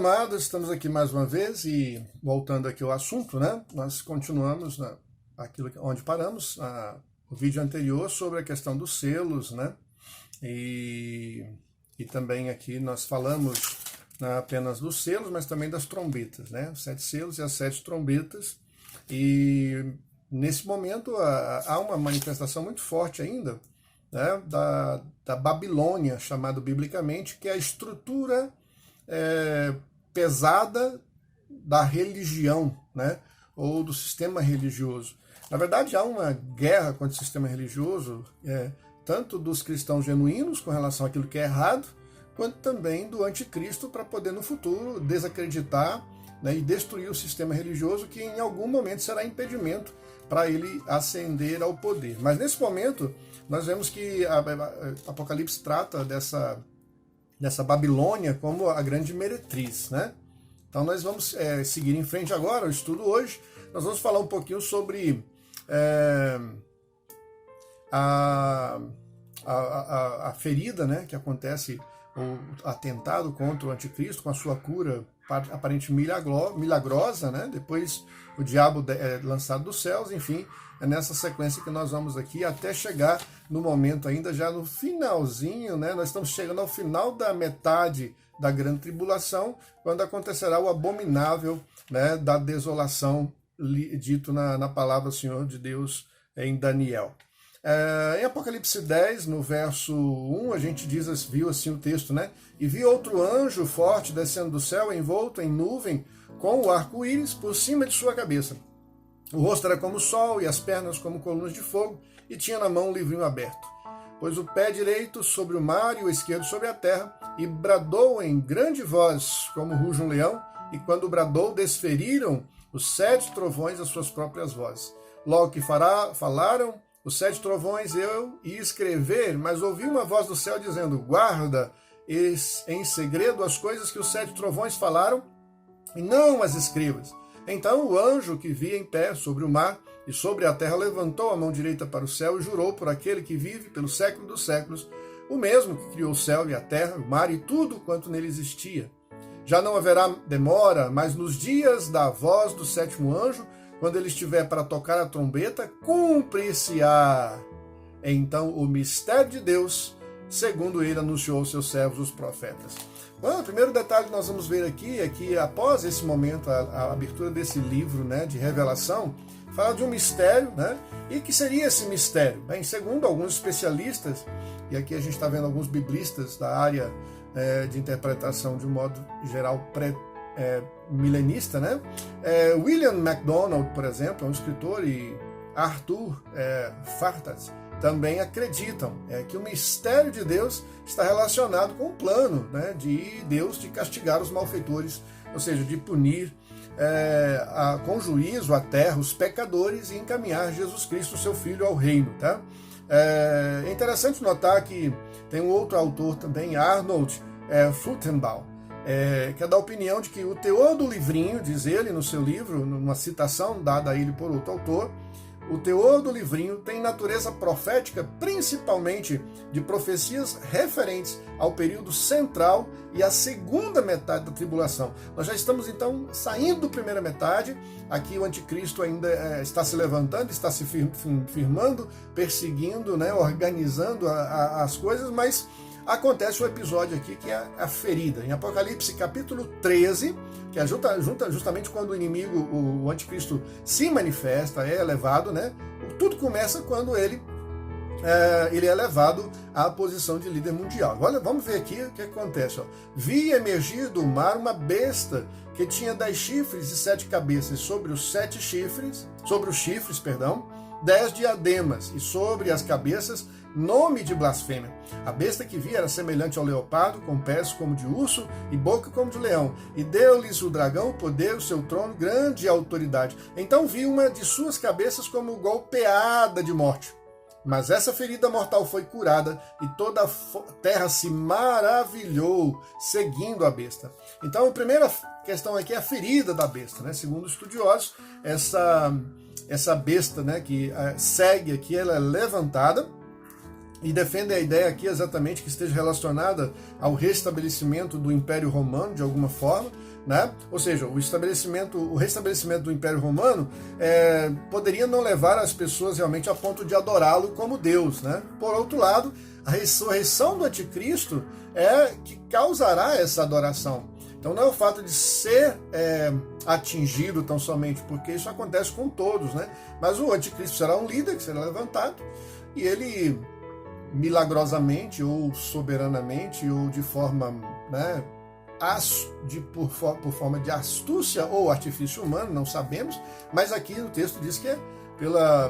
amados, estamos aqui mais uma vez e voltando aqui ao assunto, né? Nós continuamos aquilo onde paramos, o vídeo anterior sobre a questão dos selos, né? E também aqui nós falamos não apenas dos selos, mas também das trombetas, né? Os 7 selos e as 7 trombetas. E nesse momento há uma manifestação muito forte ainda, né? da Babilônia, chamado biblicamente, que é a estrutura pesada da religião, né? Ou do sistema religioso. Na verdade, há uma guerra contra o sistema religioso, tanto dos cristãos genuínos com relação àquilo que é errado, quanto também do anticristo para poder no futuro desacreditar, né, e destruir o sistema religioso, que em algum momento será impedimento para ele ascender ao poder. Mas nesse momento nós vemos que Apocalipse trata dessa Babilônia como a grande meretriz, né? Então nós vamos seguir em frente agora, o estudo hoje. Nós vamos falar um pouquinho sobre a ferida, né, que acontece, o atentado contra o anticristo com a sua cura aparentemente milagrosa, né? Depois o diabo é lançado dos céus, enfim, é nessa sequência que nós vamos aqui até chegar no momento ainda já no finalzinho, né? Nós estamos chegando ao final da metade da grande tribulação, quando acontecerá o abominável, né, da desolação dito na palavra do Senhor de Deus em Daniel. Em Apocalipse 10, no verso 1, a gente viu assim o texto, né? E vi outro anjo forte descendo do céu, envolto em nuvem, com o arco-íris por cima de sua cabeça. O rosto era como o sol e as pernas como colunas de fogo, e tinha na mão um livrinho aberto. Pôs o pé direito sobre o mar e o esquerdo sobre a terra, e bradou em grande voz, como ruge um leão, e quando bradou, desferiram os 7 trovões as suas próprias vozes. Logo que falaram os 7 trovões, eu ia escrever, mas ouvi uma voz do céu dizendo: guarda em segredo as coisas que os 7 trovões falaram, e não as escrevas. Então o anjo que via em pé sobre o mar e sobre a terra levantou a mão direita para o céu e jurou por aquele que vive pelo século dos séculos, o mesmo que criou o céu e a terra, o mar e tudo quanto nele existia. Já não haverá demora, mas nos dias da voz do 7º anjo, quando ele estiver para tocar a trombeta, cumprir-se-á então o mistério de Deus, segundo ele anunciou aos seus servos, os profetas. Bom, o primeiro detalhe que nós vamos ver aqui é que após esse momento, a abertura desse livro, né, de revelação, fala de um mistério, né? E que seria esse mistério? Bem, segundo alguns especialistas, e aqui a gente está vendo alguns biblistas da área de interpretação de um modo geral milenista, né? William MacDonald, por exemplo, é um escritor, e Arthur Fartas também acreditam que o mistério de Deus está relacionado com o plano, né, de Deus de castigar os malfeitores, ou seja, de punir com juízo a terra os pecadores e encaminhar Jesus Cristo, seu Filho, ao reino. Tá? É interessante notar que tem um outro autor também, Arnold Fruchtenbaum, que é da opinião de que o teor do livrinho, diz ele no seu livro, numa citação dada a ele por outro autor, o teor do livrinho tem natureza profética, principalmente de profecias referentes ao período central e à segunda metade da tribulação. Nós já estamos, então, saindo da primeira metade. Aqui o anticristo ainda está se levantando, está se firmando, perseguindo, né, organizando as coisas, mas acontece um episódio aqui que é a ferida. Em Apocalipse capítulo 13, que é justamente quando o inimigo, o anticristo, se manifesta, é elevado, né? Tudo começa quando ele é levado à posição de líder mundial. Olha, vamos ver aqui o que acontece. Ó. Vi emergir do mar uma besta que tinha 10 chifres e 7 cabeças. Sobre os chifres, 10 diademas, e sobre as cabeças nome de blasfêmia. A besta que vi era semelhante ao leopardo, com pés como de urso e boca como de leão. E deu-lhes o dragão o poder, o seu trono, grande autoridade. Então vi uma de suas cabeças como golpeada de morte. Mas essa ferida mortal foi curada, e toda a terra se maravilhou, seguindo a besta. Então a primeira questão aqui é a ferida da besta, né? Segundo os estudiosos, essa besta, né, que segue aqui, ela é levantada, e defendem a ideia aqui exatamente que esteja relacionada ao restabelecimento do Império Romano, de alguma forma, né? Ou seja, o restabelecimento do Império Romano poderia não levar as pessoas realmente a ponto de adorá-lo como Deus, né? Por outro lado, a ressurreição do anticristo é que causará essa adoração. Então não é o fato de ser atingido tão somente, porque isso acontece com todos, né? Mas o anticristo será um líder que será levantado e ele milagrosamente ou soberanamente ou de forma, né, por forma de astúcia ou artifício humano, não sabemos, mas aqui o texto diz que é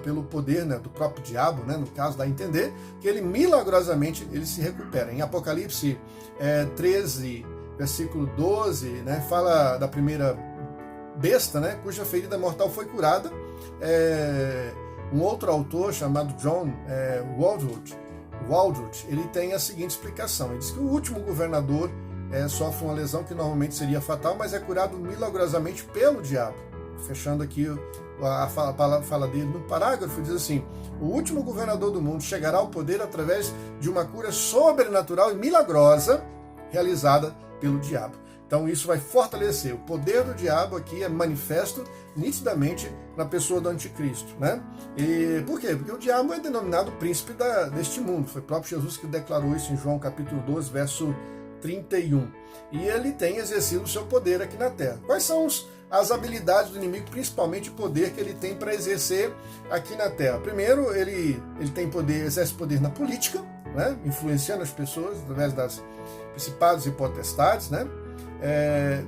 pelo poder, né, do próprio diabo, né, no caso dá a entender que ele milagrosamente ele se recupera. Em Apocalipse 13, versículo 12, né, fala da primeira besta, né, cuja ferida mortal foi curada. Um outro autor chamado John Waldrop, ele tem a seguinte explicação. Ele diz que o último governador sofre uma lesão que normalmente seria fatal, mas é curado milagrosamente pelo diabo. Fechando aqui a fala dele no parágrafo, diz assim: o último governador do mundo chegará ao poder através de uma cura sobrenatural e milagrosa realizada pelo diabo. Então isso vai fortalecer o poder do diabo aqui, é manifesto nitidamente na pessoa do anticristo, né? E por quê? Porque o diabo é denominado príncipe deste mundo. Foi o próprio Jesus que declarou isso em João capítulo 12, verso 31. E ele tem exercido o seu poder aqui na terra. Quais são as habilidades do inimigo, principalmente o poder que ele tem para exercer aqui na terra? Primeiro, ele tem poder, exerce poder na política, né? Influenciando as pessoas através das principados e potestades, né?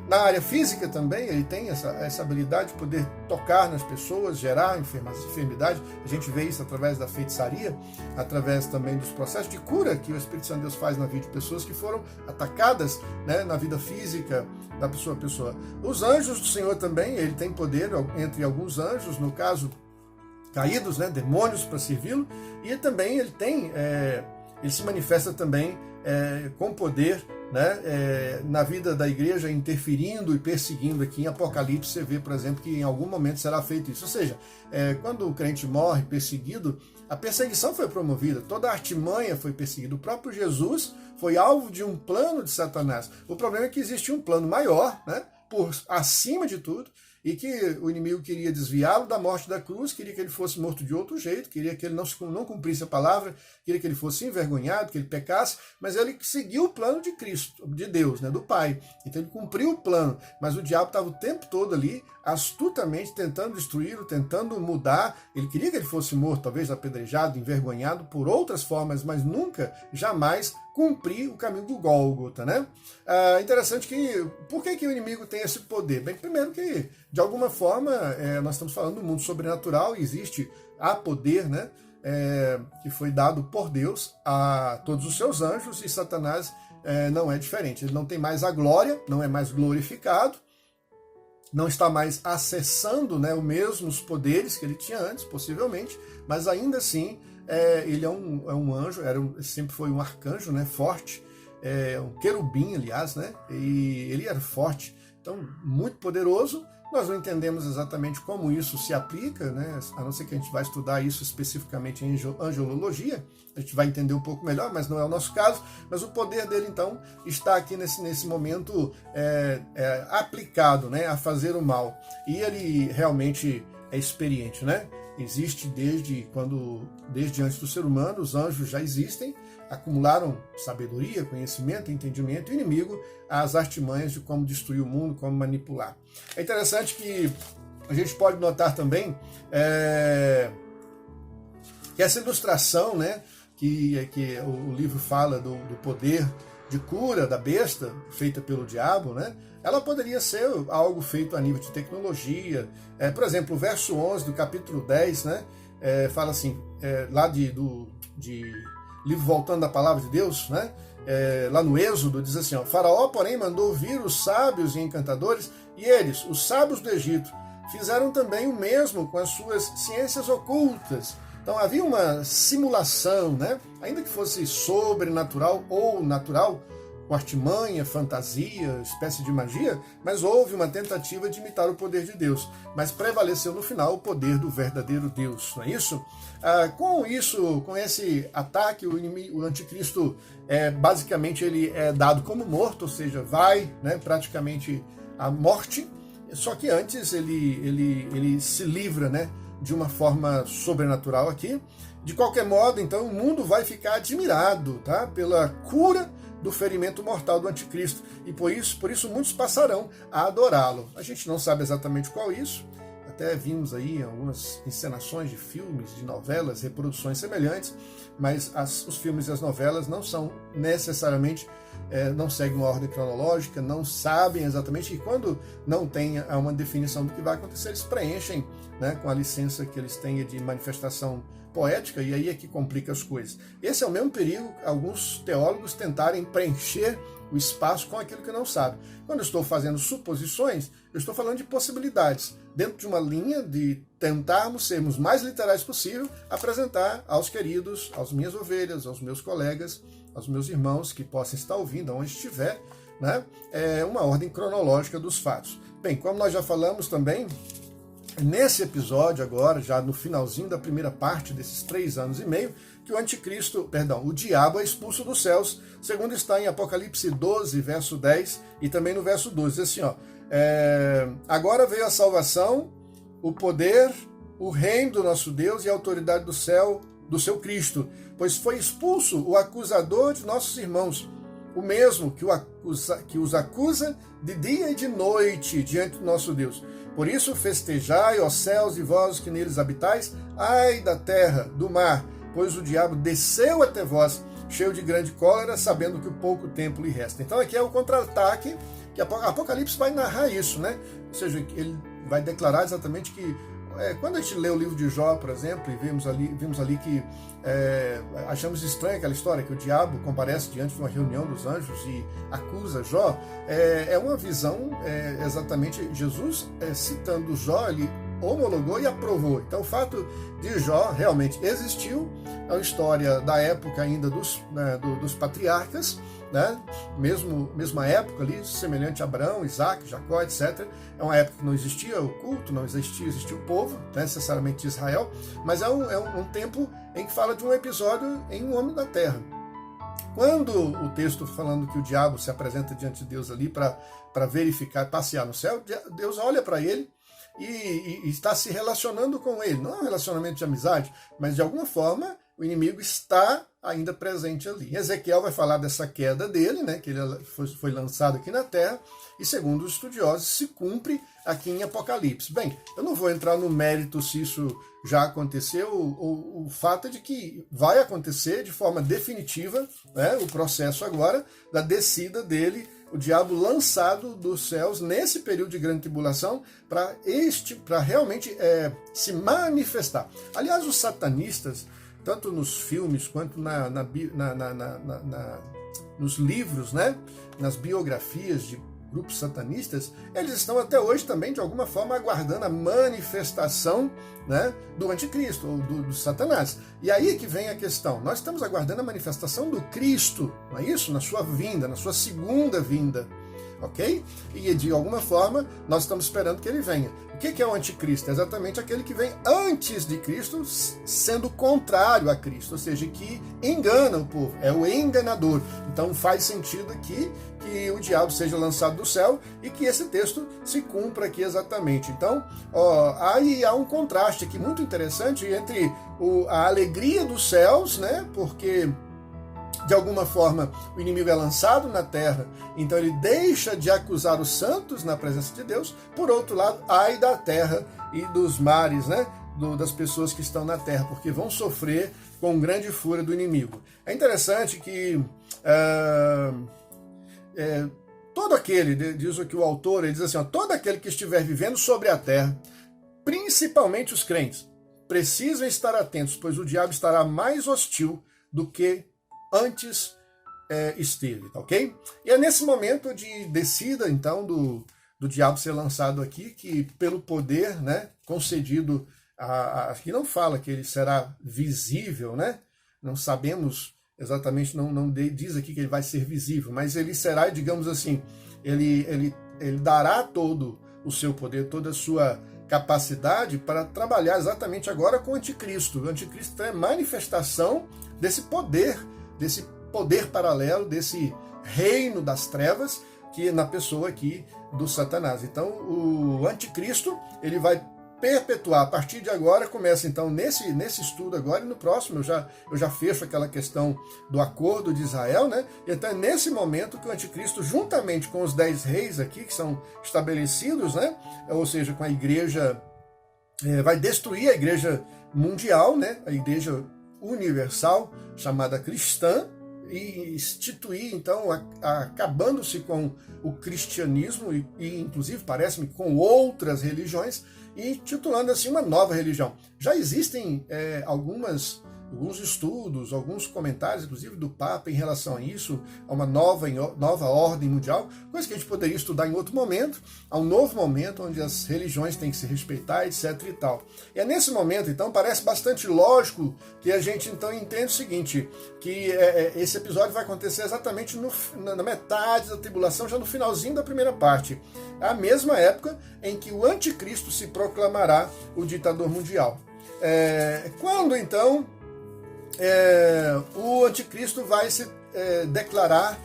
Na área física também ele tem essa habilidade de poder tocar nas pessoas, gerar enfermidade. A gente vê isso através da feitiçaria, através também dos processos de cura que o Espírito Santo de Deus faz na vida de pessoas que foram atacadas, né, na vida física da pessoa. Os anjos do Senhor também, ele tem poder entre alguns anjos, no caso caídos, né, demônios para servi-lo, e também ele se manifesta também com poder, né, na vida da igreja, interferindo e perseguindo. Aqui em Apocalipse você vê, por exemplo, que em algum momento será feito isso. Ou seja, quando o crente morre perseguido, a perseguição foi promovida, toda a artimanha foi perseguida. O próprio Jesus foi alvo de um plano de Satanás. O problema é que existia um plano maior, né, por acima de tudo, e que o inimigo queria desviá-lo da morte da cruz, queria que ele fosse morto de outro jeito, queria que ele não cumprisse a palavra, queria que ele fosse envergonhado, que ele pecasse, mas ele seguiu o plano de Cristo, de Deus, né, do Pai. Então ele cumpriu o plano, mas o diabo estava o tempo todo ali, astutamente tentando destruí-lo, tentando mudar. Ele queria que ele fosse morto, talvez apedrejado, envergonhado por outras formas, mas nunca, jamais cumprir o caminho do Gólgota, né? Interessante que, por que o inimigo tem esse poder? Bem, primeiro que, de alguma forma, nós estamos falando do mundo sobrenatural e há poder, né? Que foi dado por Deus a todos os seus anjos, e Satanás não é diferente. Ele não tem mais a glória, não é mais glorificado, não está mais acessando, né, os mesmos poderes que ele tinha antes, possivelmente, mas ainda assim ele é um anjo, sempre foi um arcanjo, né, forte, um querubim, aliás, né, e ele era forte, então muito poderoso. Nós não entendemos exatamente como isso se aplica, né? A não ser que a gente vai estudar isso especificamente em angelologia, a gente vai entender um pouco melhor, mas não é o nosso caso. Mas o poder dele, então, está aqui nesse momento aplicado, né, a fazer o mal. E ele realmente é experiente, né? Existe desde antes do ser humano, os anjos já existem, acumularam sabedoria, conhecimento, entendimento, e o inimigo as artimanhas de como destruir o mundo, como manipular. É interessante que a gente pode notar também que essa ilustração, né, que o livro fala do poder de cura da besta, feita pelo diabo, né, ela poderia ser algo feito a nível de tecnologia. Por exemplo, o verso 11 do capítulo 10, né, fala assim, lá de livro Voltando da Palavra de Deus, né, lá no Êxodo, diz assim, ó: Faraó, porém, mandou vir os sábios e encantadores, e eles, os sábios do Egito, fizeram também o mesmo com as suas ciências ocultas. Então havia uma simulação, né, ainda que fosse sobrenatural ou natural, com artimanha, fantasia, espécie de magia, mas houve uma tentativa de imitar o poder de Deus. Mas prevaleceu no final o poder do verdadeiro Deus, não é isso? Com esse ataque, o anticristo, basicamente, ele é dado como morto, ou seja, vai, né, praticamente à morte, só que antes ele se livra, né, de uma forma sobrenatural aqui. De qualquer modo, então, o mundo vai ficar admirado, tá, pela cura do ferimento mortal do anticristo, e por isso muitos passarão a adorá-lo. A gente não sabe exatamente qual isso, até vimos aí algumas encenações de filmes, de novelas, reproduções semelhantes, mas os filmes e as novelas não são necessariamente, não seguem uma ordem cronológica, não sabem exatamente, e quando não tem uma definição do que vai acontecer, eles preenchem, né, com a licença que eles têm de manifestação poética, e aí é que complica as coisas. Esse é o mesmo perigo, alguns teólogos tentarem preencher o espaço com aquilo que não sabe. Quando eu estou fazendo suposições, eu estou falando de possibilidades, dentro de uma linha de tentarmos sermos mais literais possível, apresentar aos queridos, às minhas ovelhas, aos meus colegas, aos meus irmãos que possam estar ouvindo, onde estiver, né, uma ordem cronológica dos fatos. Bem, como nós já falamos também, nesse episódio agora, já no finalzinho da primeira parte desses 3 anos e meio, que o diabo é expulso dos céus, segundo está em Apocalipse 12, verso 10, e também no verso 12, diz assim, agora veio a salvação, o poder, o reino do nosso Deus e a autoridade do céu, do seu Cristo, pois foi expulso o acusador de nossos irmãos, o mesmo que os acusa de dia e de noite diante do nosso Deus. Por isso festejai, ó céus, e vós que neles habitais, ai da terra, do mar, pois o diabo desceu até vós, cheio de grande cólera, sabendo que o pouco tempo lhe resta. Então aqui é o contra-ataque, que Apocalipse vai narrar isso, né? Ou seja, ele vai declarar exatamente que, quando a gente lê o livro de Jó, por exemplo, e vimos ali que achamos estranha aquela história, que o diabo comparece diante de uma reunião dos anjos e acusa Jó, é uma visão, exatamente, Jesus citando Jó, ele homologou e aprovou. Então o fato de Jó realmente existiu, é uma história da época ainda dos patriarcas, né? Mesma época ali, semelhante a Abraão, Isaac, Jacó, etc. É uma época que não existia o culto, não existia o povo, não necessariamente de Israel, mas é um tempo em que fala de um episódio em um homem da terra. Quando o texto falando que o diabo se apresenta diante de Deus ali para verificar, passear no céu, Deus olha para ele e está se relacionando com ele. Não é um relacionamento de amizade, mas de alguma forma o inimigo está ainda presente ali. Ezequiel vai falar dessa queda dele, né, que ele foi lançado aqui na terra, e segundo os estudiosos, se cumpre aqui em Apocalipse. Bem, eu não vou entrar no mérito se isso já aconteceu, o fato é de que vai acontecer de forma definitiva, né, o processo agora da descida dele, o diabo lançado dos céus nesse período de grande tribulação para realmente se manifestar. Aliás, os satanistas, tanto nos filmes quanto nos livros, né, nas biografias de grupos satanistas, eles estão até hoje também, de alguma forma, aguardando a manifestação, né, do anticristo, ou do Satanás. E aí que vem a questão, nós estamos aguardando a manifestação do Cristo, não é isso? Na sua vinda, na sua segunda vinda. Ok? E de alguma forma nós estamos esperando que ele venha. O que é o anticristo? É exatamente aquele que vem antes de Cristo, sendo contrário a Cristo, ou seja, que engana o povo, é o enganador. Então faz sentido aqui que o diabo seja lançado do céu e que esse texto se cumpra aqui exatamente. Então, aí há um contraste aqui muito interessante entre a alegria dos céus, né? Porque de alguma forma o inimigo é lançado na terra, então ele deixa de acusar os santos na presença de Deus. Por outro lado, ai da terra e dos mares, né, das pessoas que estão na terra, porque vão sofrer com grande fúria do inimigo. É interessante que todo aquele, diz aqui o autor, ele diz assim, todo aquele que estiver vivendo sobre a terra, principalmente os crentes, precisam estar atentos, pois o diabo estará mais hostil do que antes esteve, tá ok? E é nesse momento de descida, então, do diabo ser lançado aqui, que pelo poder, né, concedido, aqui não fala que ele será visível, né? Não sabemos exatamente não diz aqui que ele vai ser visível, mas ele será, digamos assim, ele dará todo o seu poder, toda a sua capacidade para trabalhar exatamente agora com o anticristo. O anticristo é manifestação desse poder paralelo, desse reino das trevas, que na pessoa aqui do Satanás. Então o anticristo, ele vai perpetuar, a partir de agora, começa então nesse estudo agora, e no próximo eu já fecho aquela questão do acordo de Israel, né? Então é nesse momento que o anticristo, juntamente com os 10 reis aqui, que são estabelecidos, né? Ou seja, com a igreja, vai destruir a igreja mundial, né? A igreja universal, chamada cristã, e instituir, então, acabando-se com o cristianismo e inclusive, parece-me, com outras religiões, e titulando assim uma nova religião. Já existem alguns estudos, alguns comentários, inclusive do Papa, em relação a isso, a uma nova ordem mundial, coisa que a gente poderia estudar em outro momento, a um novo momento onde as religiões têm que se respeitar, etc. e tal. E é nesse momento, então, parece bastante lógico que a gente, então, entende o seguinte, que esse episódio vai acontecer exatamente na metade da tribulação, já no finalzinho da primeira parte. A mesma época em que o anticristo se proclamará o ditador mundial. Quando, então, o anticristo vai se declarar,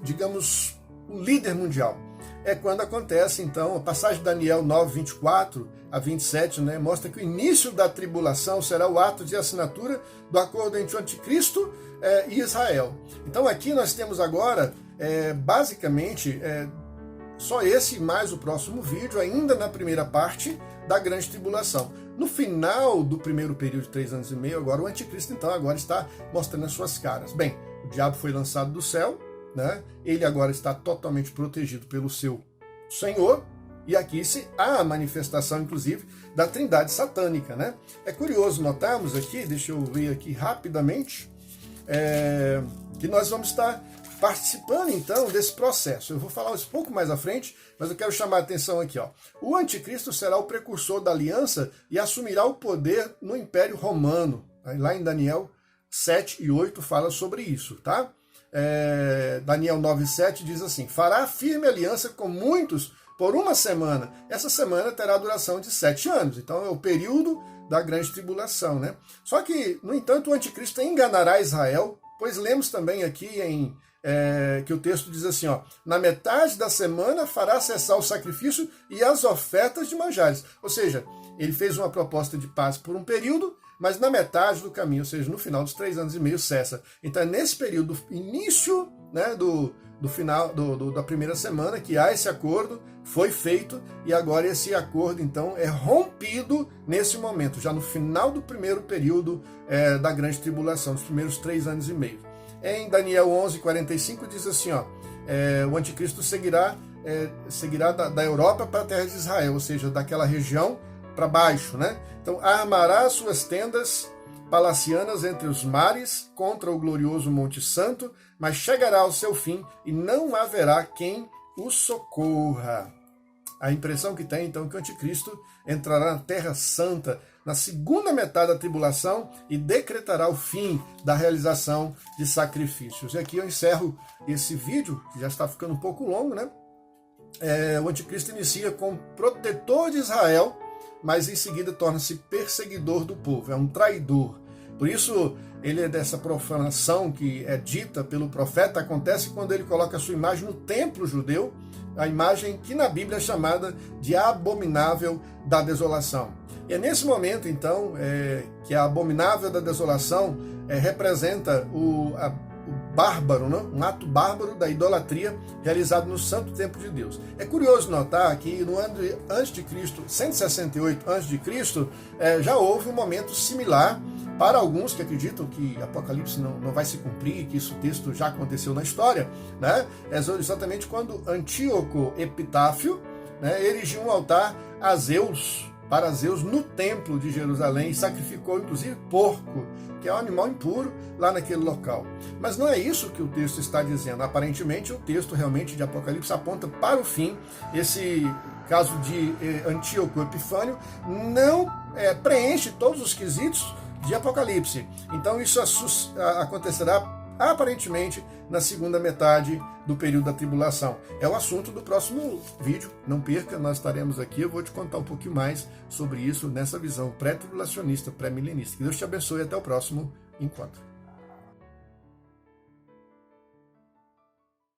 digamos, o líder mundial? É quando acontece, então, a passagem de Daniel 9, 24 a 27, né, mostra que o início da tribulação será o ato de assinatura do acordo entre o anticristo e Israel. Então aqui nós temos agora, basicamente, só esse mais o próximo vídeo, ainda na primeira parte da grande tribulação. No final do primeiro período de 3 anos e meio, agora o anticristo, então, agora está mostrando as suas caras. Bem, o diabo foi lançado do céu, né? Ele agora está totalmente protegido pelo seu Senhor, e aqui há a manifestação, inclusive, da trindade satânica, né? É curioso notarmos aqui, deixa eu ver aqui rapidamente, que nós vamos estar participando, então, desse processo. Eu vou falar isso um pouco mais à frente, mas eu quero chamar a atenção aqui, ó. O anticristo será o precursor da aliança e assumirá o poder no Império Romano. Lá em Daniel 7 e 8 fala sobre isso, tá? Daniel 9 e 7 diz assim: fará firme aliança com muitos por uma semana. Essa semana terá duração de 7 anos. Então é o período da grande tribulação, né? Só que, no entanto, o anticristo enganará Israel, pois lemos também aqui que o texto diz assim, ó: na metade da semana fará cessar o sacrifício e as ofertas de manjares. Ou seja, ele fez uma proposta de paz por um período, mas na metade do caminho, ou seja, no final dos 3 anos e meio, cessa. Então é nesse período, início, né, do final da primeira semana, que há esse acordo, foi feito, e agora esse acordo, então, é rompido nesse momento, já no final do primeiro período da grande tribulação, dos primeiros 3 anos e meio. Em Daniel 11:45 diz assim, ó, o anticristo seguirá da Europa para a terra de Israel, ou seja, daquela região para baixo, né? Então, armará suas tendas palacianas entre os mares contra o glorioso Monte Santo, mas chegará ao seu fim e não haverá quem o socorra. A impressão que tem, então, que o anticristo entrará na Terra Santa na segunda metade da tribulação e decretará o fim da realização de sacrifícios. E aqui eu encerro esse vídeo, que já está ficando um pouco longo, né? O anticristo inicia como protetor de Israel, mas em seguida torna-se perseguidor do povo, é um traidor. Por isso, ele é dessa profanação que é dita pelo profeta, acontece quando ele coloca a sua imagem no templo judeu, a imagem que na Bíblia é chamada de abominável da desolação. E é nesse momento, então, que a abominável da desolação representa o bárbaro, né? Um ato bárbaro da idolatria realizado no santo templo de Deus. É curioso notar que no ano antes de Cristo, 168 a.C., já houve um momento similar para alguns que acreditam que Apocalipse não vai se cumprir, que isso texto já aconteceu na história, né? É exatamente quando Antíoco Epitáfio, né, erigiu um altar a Zeus, para Zeus no templo de Jerusalém, e sacrificou inclusive porco, que é um animal impuro, lá naquele local. Mas não é isso que o texto está dizendo. Aparentemente, o texto realmente de Apocalipse aponta para o fim. Esse caso de Antíoco Epifânio não preenche todos os quesitos de Apocalipse. Então isso acontecerá aparentemente na segunda metade do período da tribulação. É o assunto do próximo vídeo, não perca, nós estaremos aqui, eu vou te contar um pouquinho mais sobre isso nessa visão pré-tribulacionista, pré-milenista. Que Deus te abençoe e até o próximo encontro.